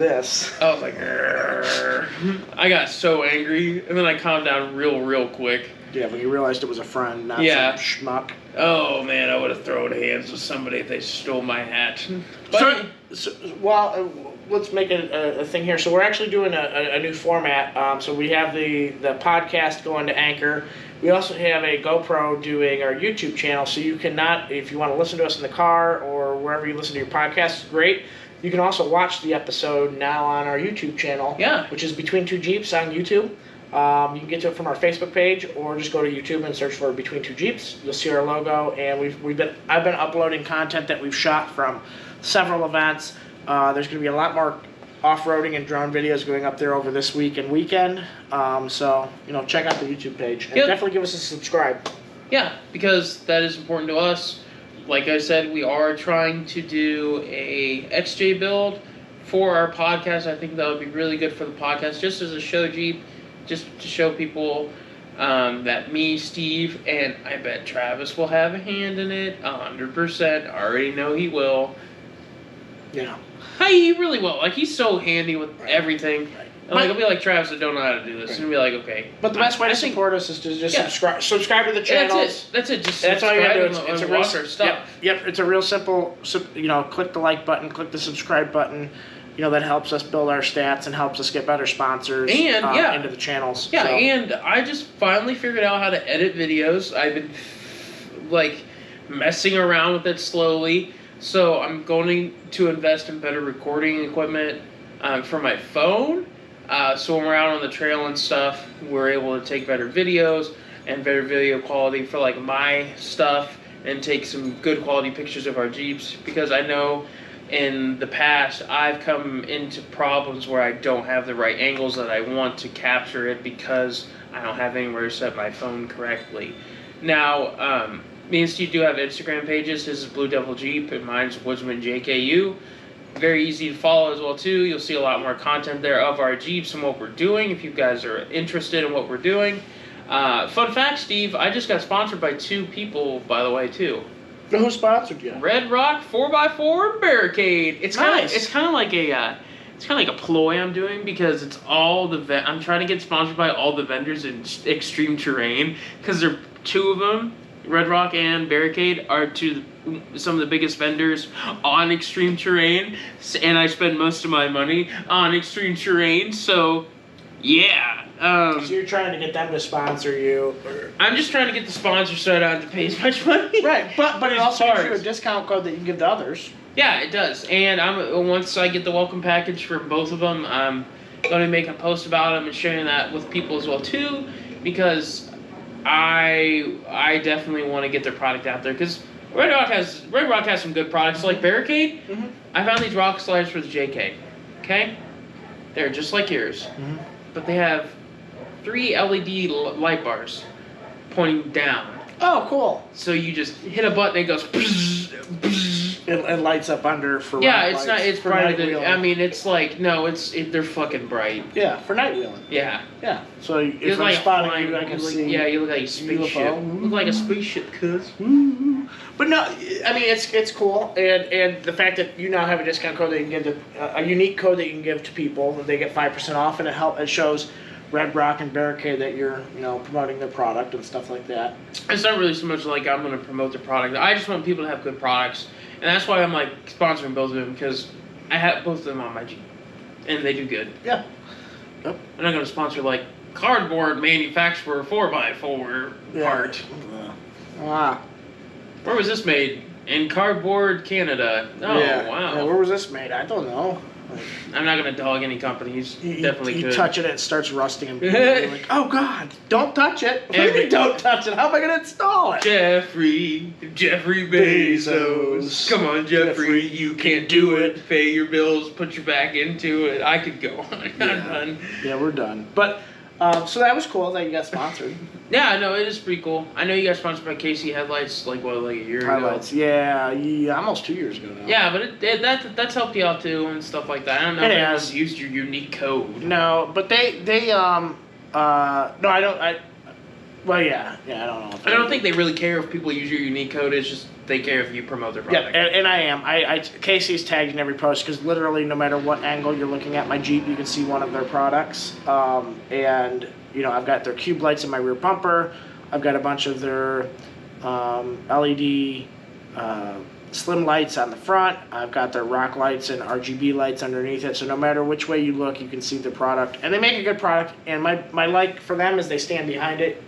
this. I was like, I got so angry, and then I calmed down real quick. Yeah, when you realized it was a friend, not some schmuck. Oh man, I would have thrown hands with somebody if they stole my hat. But Let's make a thing here. So we're actually doing a new format. So we have the podcast going to Anchor. We also have a GoPro doing our YouTube channel. So you cannot, if you want to listen to us in the car or wherever you listen to your podcast, great. You can also watch the episode now on our YouTube channel. Yeah. Which is Between Two Jeeps on YouTube. You can get to it from our Facebook page, or just go to YouTube and search for Between Two Jeeps. You'll see our logo, and I've been uploading content that we've shot from several events. There's going to be a lot more off-roading and drone videos going up there over this week and weekend. So check out the YouTube page and definitely give us a subscribe. Yeah, because that is important to us. Like I said, we are trying to do a XJ build for our podcast. I think that would be really good for the podcast, just as a show Jeep, just to show people that me, Steve, and I bet Travis will have a hand in it, 100%. I already know he will. Yeah. Hey, he really will. Like, he's so handy with everything. And I'll be like Travis, I don't know how to do this. And he'll be like, okay. But the best way to support us is to just subscribe to the channel. That's it. Just that's all you gotta do. It's a real stuff. Yep. It's a real simple. Click the like button, click the subscribe button. That helps us build our stats and helps us get better sponsors and into the channels. Yeah, and I just finally figured out how to edit videos. I've been messing around with it slowly. So I'm going to invest in better recording equipment for my phone. So when we're out on the trail and stuff, we're able to take better videos and better video quality for my stuff and take some good quality pictures of our Jeeps, because I know in the past I've come into problems where I don't have the right angles that I want to capture it because I don't have anywhere to set my phone correctly. Now, me and Steve do have Instagram pages. His is Blue Devil Jeep and mine's Woodsman JKU. Very easy to follow as well too. You'll see a lot more content there of our Jeeps and what we're doing if you guys are interested in what we're doing. Fun fact, Steve, I just got sponsored by 2 people, by the way, too. Who sponsored you? Red Rock 4x4 and Barricade. It's nice. It's kind of like a ploy I'm doing, because it's all I'm trying to get sponsored by all the vendors in extreme terrain, because there are 2 of them. Red Rock and Barricade are some of the biggest vendors on extreme terrain, and I spend most of my money on extreme terrain, so yeah. So you're trying to get them to sponsor you? I'm just trying to get the sponsor so I don't have to pay as much money. Right, but it also gives you a discount code that you can give to others. Yeah, it does. And once I get the welcome package for both of them, I'm going to make a post about them and sharing that with people as well too, because I definitely want to get their product out there, because Red Rock has some good products like Barricade. Mm-hmm. I found these rock sliders for the JK. Okay, they're just like yours, but they have 3 LED light bars pointing down. Oh, cool! So you just hit a button, and it goes. Bzz, bzz. It lights up under for it's not. It's brighter. I mean, it's they're fucking bright. Yeah, for night wheeling. Yeah. Yeah. So if I'm spotting you, I can see. Yeah, you look like a spaceship. You look like a spaceship, cuz. But no, I mean it's cool, and the fact that you now have a discount code that you can give a unique code that you can give to people, that they get 5% off, and it shows Red Rock and Barricade that you're promoting their product and stuff like that. It's not really so much like I'm going to promote their product. I just want people to have good products, and that's why I'm sponsoring both of them, because I have both of them on my Jeep, and they do good. Yeah. Yep. I'm not going to sponsor cardboard manufacturer 4x4 part. Where was this made? In Cardboard, Canada. Oh, yeah. Wow. Yeah, where was this made? I don't know. I'm not going to dog any companies. Definitely could. You touch it, it starts rusting, and people are like, oh, God, don't touch it. Don't touch it. How am I going to install it? Jeffrey Bezos. Come on, Jeffrey, you can't do it. Pay your bills, put your back into it. I could go on. I'm done. Yeah, we're done. But, so that was cool that you got sponsored. Yeah, no, it is pretty cool. I know you got sponsored by KC Headlights a year ago. Headlights, yeah, almost 2 years ago now. Yeah, but that's helped you out too and stuff like that. I don't know if anyone's used your unique code. No, but no, I don't. Well, yeah, I don't know. I don't think they really care if people use your unique code. It's just they care if you promote their Yeah, product. and I am. Casey's tagged in every post because literally no matter what angle you're looking at my Jeep, you can see one of their products. And you know, I've got their cube lights in my rear bumper. I've got a bunch of their LED slim lights on the front. I've got their rock lights and RGB lights underneath it. So no matter which way you look, you can see the product. And they make a good product. And my like for them is they stand behind it.